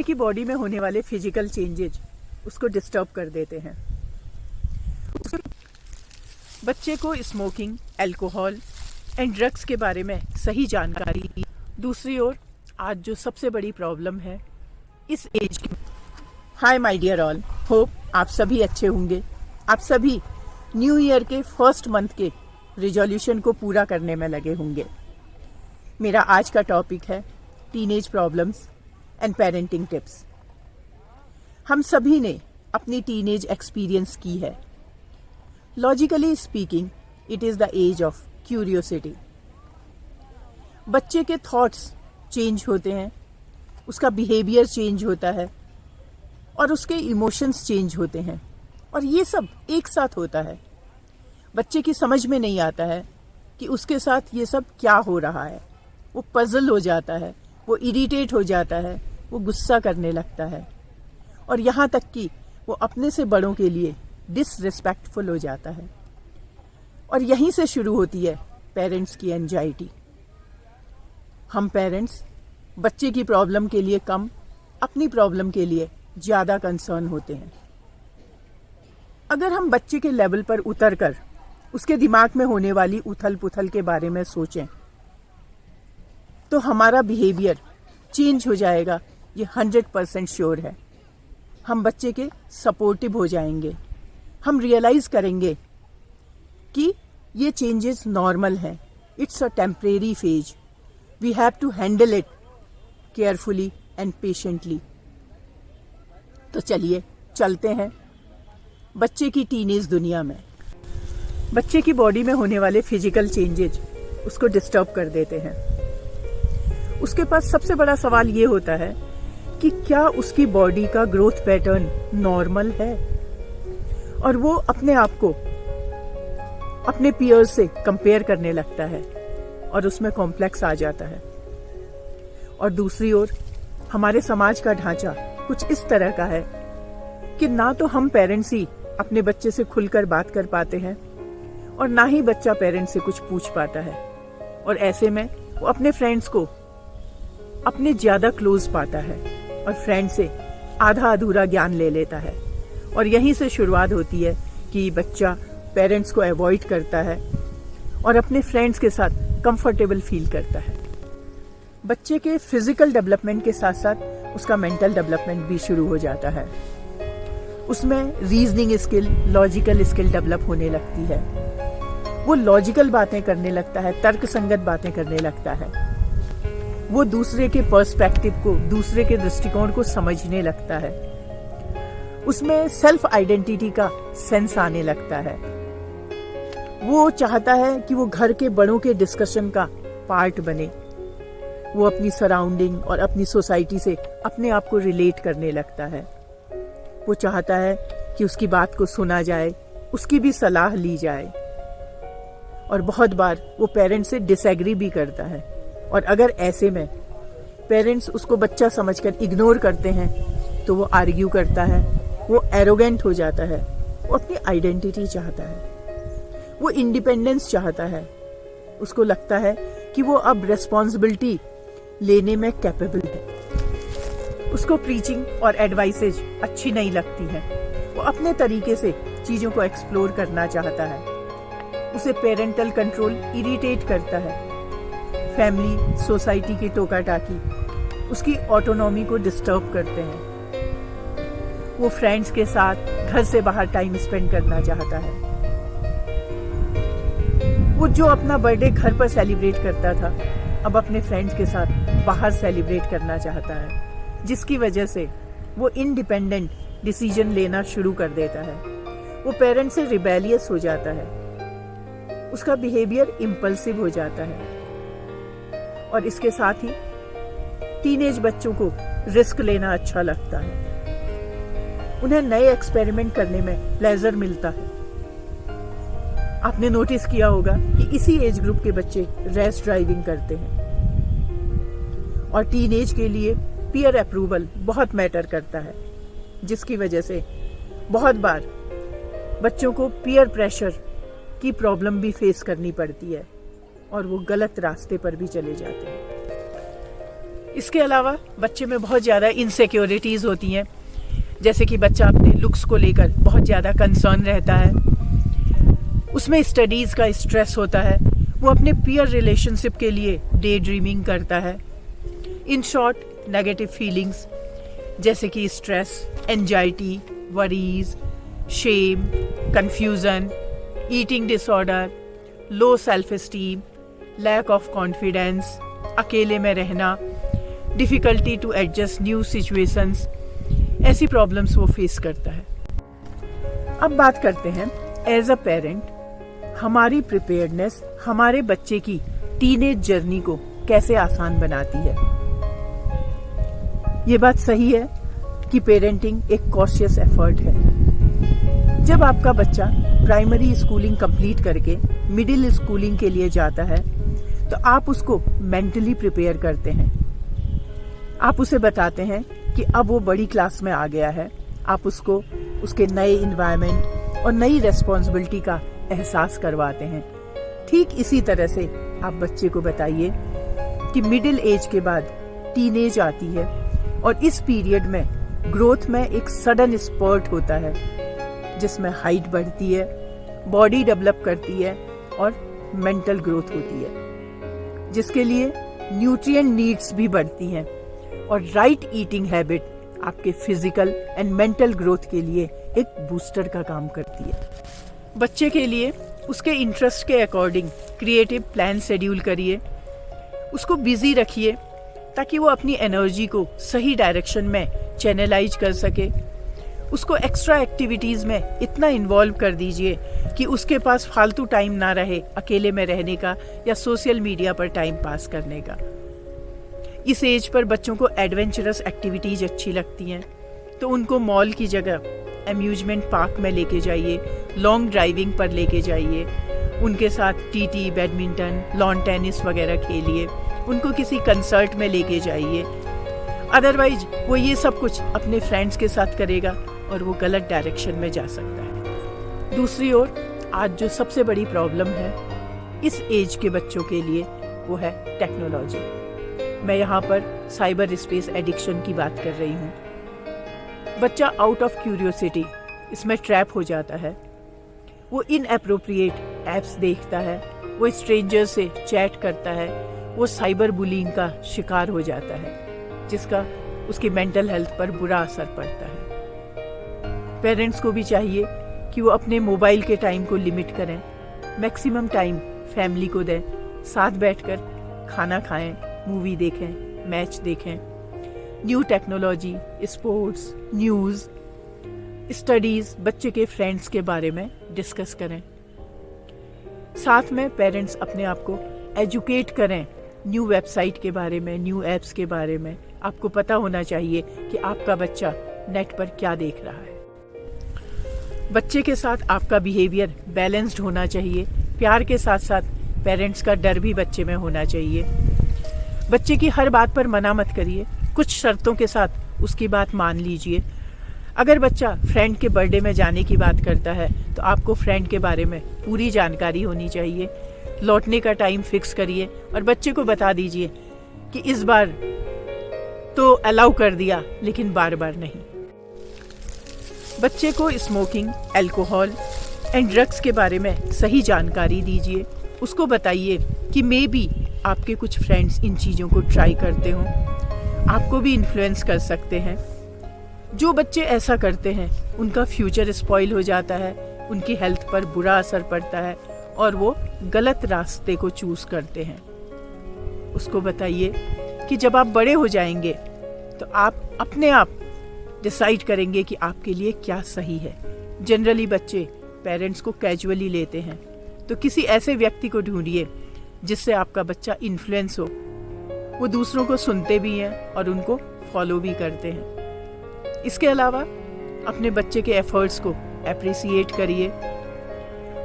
की बॉडी में होने वाले फिजिकल चेंजेज उसको डिस्टर्ब कर देते हैं। बच्चे को स्मोकिंग, अल्कोहल एंड ड्रग्स के बारे में सही जानकारी। दूसरी ओर आज जो सबसे बड़ी प्रॉब्लम है इस एज की। Hi my dear all, hope आप सभी अच्छे होंगे। आप सभी न्यू ईयर के फर्स्ट मंथ के रिजोल्यूशन को पूरा करने में लगे होंगे। मेरा आज का टॉपिक है teenage problems and parenting tips. हम सभी ने अपनी टीनेज एक्सपीरियंस की है। Logically speaking it is the age of curiosity. बच्चे के थॉट्स चेंज होते हैं, उसका बिहेवियर चेंज होता है और उसके इमोशंस चेंज होते हैं, और ये सब एक साथ होता है। बच्चे की समझ में नहीं आता है कि उसके साथ ये सब क्या हो रहा है। वो पजल हो जाता है, वो इरिटेट हो जाता है, वो गुस्सा करने लगता है, और यहाँ तक कि वो अपने से बड़ों के लिए डिसरिस्पेक्टफुल हो जाता है। और यहीं से शुरू होती है पेरेंट्स की एंजाइटी। हम पेरेंट्स बच्चे की प्रॉब्लम के लिए कम, अपनी प्रॉब्लम के लिए ज़्यादा कंसर्न होते हैं। अगर हम बच्चे के लेवल पर उतरकर उसके दिमाग में होने वाली उथल पुथल के बारे में सोचें तो हमारा बिहेवियर चेंज हो जाएगा, ये 100% श्योर है। हम बच्चे के सपोर्टिव हो जाएंगे। हम रियलाइज करेंगे कि ये चेंजेस नॉर्मल हैं, it's a temporary phase, we have to handle it carefully and patiently. तो चलिए चलते हैं बच्चे की टीनेज दुनिया में। बच्चे की बॉडी में होने वाले फिजिकल चेंजेज उसको डिस्टर्ब कर देते हैं। उसके पास सबसे बड़ा सवाल ये होता है कि क्या उसकी बॉडी का ग्रोथ पैटर्न नॉर्मल है, और वो अपने आप को अपने पीयर्स से कंपेयर करने लगता है और उसमें कॉम्प्लेक्स आ जाता है। और दूसरी ओर हमारे समाज का ढांचा कुछ इस तरह का है कि ना तो हम पेरेंट्स ही अपने बच्चे से खुलकर बात कर पाते हैं और ना ही बच्चा पेरेंट्स से कुछ पूछ पाता है, और ऐसे में वो अपने फ्रेंड्स को अपने ज्यादा क्लोज पाता है और फ्रेंड से आधा अधूरा ज्ञान ले लेता है। और यहीं से शुरुआत होती है कि बच्चा पेरेंट्स को अवॉइड करता है और अपने फ्रेंड्स के साथ कंफर्टेबल फील करता है। बच्चे के फिजिकल डेवलपमेंट के साथ साथ उसका मेंटल डेवलपमेंट भी शुरू हो जाता है। उसमें reasoning skill, logical skill develop होने लगती है। वो लॉजिकल बातें करने लगता है, तर्क संगत बातें करने लगता है। वो दूसरे के पर्सपेक्टिव को, दूसरे के दृष्टिकोण को समझने लगता है। उसमें सेल्फ आइडेंटिटी का सेंस आने लगता है। वो चाहता है कि वो घर के बड़ों के डिस्कशन का पार्ट बने। वो अपनी सराउंडिंग और अपनी सोसाइटी से अपने आप को रिलेट करने लगता है। वो चाहता है कि उसकी बात को सुना जाए, उसकी भी सलाह ली जाए, और बहुत बार वो पेरेंट्स से डिसएग्री भी करता है। और अगर ऐसे में पेरेंट्स उसको बच्चा समझकर इग्नोर करते हैं तो वो आर्ग्यू करता है, वो एरोगेंट हो जाता है, वो अपनी आइडेंटिटी चाहता है, वो इंडिपेंडेंस चाहता है। उसको लगता है कि वो अब रिस्पॉन्सिबिलिटी लेने में कैपेबल है। उसको प्रीचिंग और एडवाइसेज अच्छी नहीं लगती है। वो अपने तरीके से चीज़ों को एक्सप्लोर करना चाहता है। उसे पेरेंटल कंट्रोल इरिटेट करता है। फैमिली, सोसाइटी की टोका टाकी उसकी ऑटोनॉमी को डिस्टर्ब करते हैं। वो फ्रेंड्स के साथ घर से बाहर टाइम स्पेंड करना चाहता है। वो जो अपना बर्थडे घर पर सेलिब्रेट करता था, अब अपने फ्रेंड्स के साथ बाहर सेलिब्रेट करना चाहता है, जिसकी वजह से वो इंडिपेंडेंट डिसीजन लेना शुरू कर देता है। वो पेरेंट्स से रिबेलियस हो जाता है। उसका बिहेवियर इम्पल्सिव हो जाता है। और इसके साथ ही टीनेज बच्चों को रिस्क लेना अच्छा लगता है। उन्हें नए एक्सपेरिमेंट करने में प्लेजर मिलता है। आपने नोटिस किया होगा कि इसी एज ग्रुप के बच्चे रेस ड्राइविंग करते हैं। और टीनेज के लिए पीयर अप्रूवल बहुत मैटर करता है, जिसकी वजह से बहुत बार बच्चों को पीयर प्रेशर की प्रॉब्लम भी फेस करनी पड़ती है और वो गलत रास्ते पर भी चले जाते हैं। इसके अलावा बच्चे में बहुत ज़्यादा इनसिक्योरिटीज़ होती हैं, जैसे कि बच्चा अपने लुक्स को लेकर बहुत ज़्यादा कंसर्न रहता है, उसमें स्टडीज़ का स्ट्रेस होता है, वो अपने पीयर रिलेशनशिप के लिए डे ड्रीमिंग करता है। इन शॉर्ट, नेगेटिव फीलिंग्स जैसे कि stress, anxiety, worries, shame, confusion, eating disorder, low self esteem, lack of confidence, अकेले में रहना, difficulty to adjust new situations, ऐसी प्रॉब्लम्स वो फेस करता है। अब बात करते हैं एज अ पेरेंट हमारी प्रिपेयर्डनेस हमारे बच्चे की टीनेज जर्नी को कैसे आसान बनाती है। ये बात सही है कि पेरेंटिंग एक कॉशियस एफर्ट है। जब आपका बच्चा प्राइमरी स्कूलिंग कंप्लीट करके मिडिल स्कूलिंग के लिए जाता है तो आप उसको मेंटली प्रिपेयर करते हैं। आप उसे बताते हैं कि अब वो बड़ी क्लास में आ गया है। आप उसको उसके नए इन्वायरमेंट और नई रेस्पॉन्सिबिलिटी का एहसास करवाते हैं। ठीक इसी तरह से आप बच्चे को बताइए कि मिडिल एज के बाद टीनेज आती है और इस पीरियड में ग्रोथ में एक सडन स्पर्ट होता है जिसमें हाइट बढ़ती है, बॉडी डेवलप करती है और मेंटल ग्रोथ होती है, जिसके लिए न्यूट्रिएंट नीड्स भी बढ़ती हैं और राइट ईटिंग हैबिट आपके फिजिकल एंड मेंटल ग्रोथ के लिए एक बूस्टर का काम करती है। बच्चे के लिए उसके इंटरेस्ट के अकॉर्डिंग क्रिएटिव प्लान शेड्यूल करिए, उसको बिजी रखिए ताकि वो अपनी एनर्जी को सही डायरेक्शन में चैनलाइज कर सके। उसको एक्स्ट्रा एक्टिविटीज़ में इतना इन्वॉल्व कर दीजिए कि उसके पास फालतू टाइम ना रहे अकेले में रहने का या सोशल मीडिया पर टाइम पास करने का। इस एज पर बच्चों को एडवेंचरस एक्टिविटीज अच्छी लगती हैं, तो उनको मॉल की जगह अम्यूजमेंट पार्क में लेके जाइए, लॉन्ग ड्राइविंग पर लेके जाइए, उनके साथ टीटी, बैडमिंटन, लॉन टेनिस वगैरह खेलिए, उनको किसी कंसर्ट में लेके जाइए। अदरवाइज वो ये सब कुछ अपने फ्रेंड्स के साथ करेगा और वो गलत डायरेक्शन में जा सकता है। दूसरी ओर आज जो सबसे बड़ी प्रॉब्लम है इस एज के बच्चों के लिए वो है टेक्नोलॉजी। मैं यहाँ पर साइबर स्पेस एडिक्शन की बात कर रही हूँ। बच्चा आउट ऑफ क्यूरियोसिटी इसमें ट्रैप हो जाता है। वो इनएप्रोप्रिएट एप्स देखता है, वो स्ट्रेंजर से चैट करता है, वो साइबर बुलिंग का शिकार हो जाता है, जिसका उसकी मेंटल हेल्थ पर बुरा असर पड़ता है। पेरेंट्स को भी चाहिए कि वो अपने मोबाइल के टाइम को लिमिट करें, मैक्सिमम टाइम फैमिली को दें, साथ बैठकर खाना खाएं, मूवी देखें, मैच देखें, new technology, sports, news, studies, बच्चे के फ्रेंड्स के बारे में डिस्कस करें। साथ में पेरेंट्स अपने आप को एजुकेट करें न्यू वेबसाइट के बारे में, न्यू ऐप्स के बारे में। आपको पता होना चाहिए कि आपका बच्चा नेट पर क्या देख रहा है। बच्चे के साथ आपका बिहेवियर बैलेंस्ड होना चाहिए। प्यार के साथ साथ पेरेंट्स का डर भी बच्चे में होना चाहिए। बच्चे की हर बात पर मना मत करिए, कुछ शर्तों के साथ उसकी बात मान लीजिए। अगर बच्चा फ्रेंड के बर्थडे में जाने की बात करता है तो आपको फ्रेंड के बारे में पूरी जानकारी होनी चाहिए। लौटने का टाइम फिक्स करिए और बच्चे को बता दीजिए कि इस बार तो अलाउ कर दिया लेकिन बार बार नहीं। बच्चे को स्मोकिंग, अल्कोहल एंड ड्रग्स के बारे में सही जानकारी दीजिए। उसको बताइए कि मे बी आपके कुछ फ्रेंड्स इन चीज़ों को ट्राई करते हों, आपको भी इन्फ्लुएंस कर सकते हैं। जो बच्चे ऐसा करते हैं उनका फ्यूचर स्पॉइल हो जाता है, उनकी हेल्थ पर बुरा असर पड़ता है और वो गलत रास्ते को चूज करते हैं। उसको बताइए कि जब आप बड़े हो जाएंगे तो आप अपने आप डिसाइड करेंगे कि आपके लिए क्या सही है। जनरली बच्चे पेरेंट्स को कैजुअली लेते हैं, तो किसी ऐसे व्यक्ति को ढूंढिए जिससे आपका बच्चा इन्फ्लुएंस हो। वो दूसरों को सुनते भी हैं और उनको फॉलो भी करते हैं। इसके अलावा अपने बच्चे के एफर्ट्स को एप्रिसिएट करिए।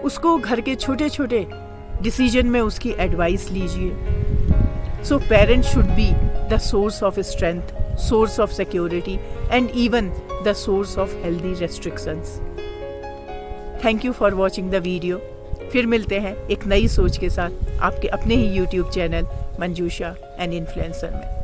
उसको घर के छोटे छोटे डिसीजन में उसकी एडवाइस लीजिए। So parents should be the source of strength, source of security and even the source of healthy restrictions. Thank you for watching the video. फिर मिलते हैं एक नई सोच के साथ आपके अपने ही YouTube channel Manjusha an influencer में।